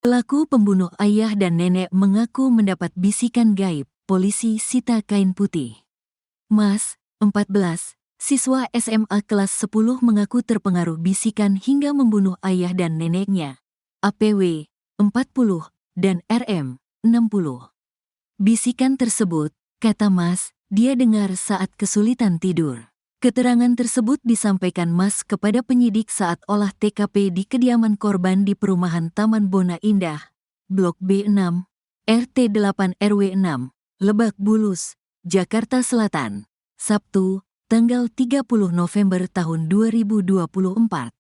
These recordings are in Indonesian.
Pelaku pembunuh ayah dan nenek mengaku mendapat bisikan gaib. Polisi sita kain putih. Mas, 14, siswa SMA kelas 10 mengaku terpengaruh bisikan hingga membunuh ayah dan neneknya. APW, 40, dan RM, 60. Bisikan tersebut, kata Mas, dia dengar saat kesulitan tidur. Keterangan tersebut disampaikan Mas kepada penyidik saat olah TKP di kediaman korban di perumahan Taman Bona Indah, Blok B6, RT 8 RW 6, Lebak Bulus, Jakarta Selatan, Sabtu, tanggal 30 November tahun 2024.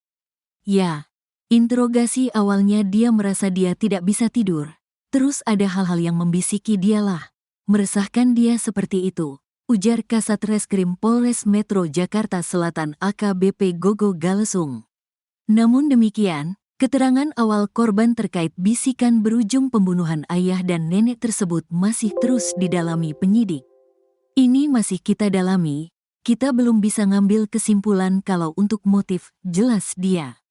Ya, interogasi awalnya dia merasa dia tidak bisa tidur. Terus ada hal-hal yang membisiki dialah. Meresahkan dia seperti itu, ujar Kasat Reskrim Polres Metro Jakarta Selatan AKBP Gogo Galesung. Namun demikian, keterangan awal korban terkait bisikan berujung pembunuhan ayah dan nenek tersebut masih terus didalami penyidik. Ini masih kita dalami, kita belum bisa ngambil kesimpulan kalau untuk motif, jelas dia.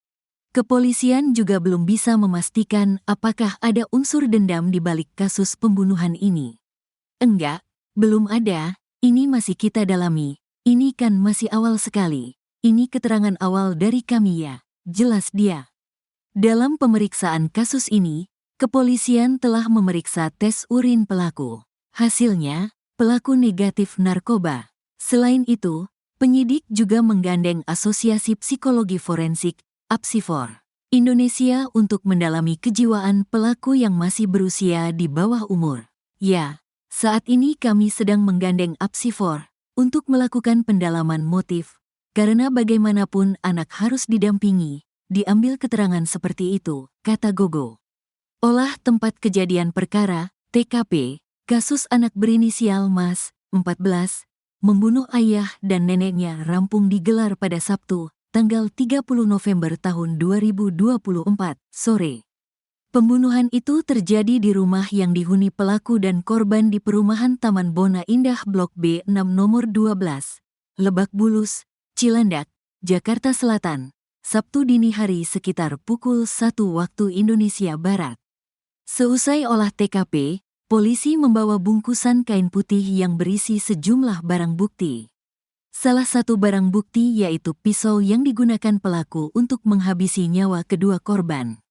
Kepolisian juga belum bisa memastikan apakah ada unsur dendam di balik kasus pembunuhan ini. Enggak, belum ada, ini masih kita dalami, ini kan masih awal sekali. Ini keterangan awal dari kami ya, jelas dia. Dalam pemeriksaan kasus ini, kepolisian telah memeriksa tes urin pelaku. Hasilnya, pelaku negatif narkoba. Selain itu, penyidik juga menggandeng Asosiasi Psikologi Forensik, APSIFOR, Indonesia untuk mendalami kejiwaan pelaku yang masih berusia di bawah umur. Ya, saat ini kami sedang menggandeng APSIFOR untuk melakukan pendalaman motif, karena bagaimanapun anak harus didampingi, diambil keterangan seperti itu, kata Gogo. Olah tempat kejadian perkara, TKP, kasus anak berinisial Mas, 14, membunuh ayah dan neneknya rampung digelar pada Sabtu, tanggal 30 November tahun 2024, sore. Pembunuhan itu terjadi di rumah yang dihuni pelaku dan korban di perumahan Taman Bona Indah Blok B6 nomor 12, Lebak Bulus, Cilandak, Jakarta Selatan, Sabtu dini hari sekitar pukul 1 waktu Indonesia Barat. Seusai olah TKP, polisi membawa bungkusan kain putih yang berisi sejumlah barang bukti. Salah satu barang bukti yaitu pisau yang digunakan pelaku untuk menghabisi nyawa kedua korban.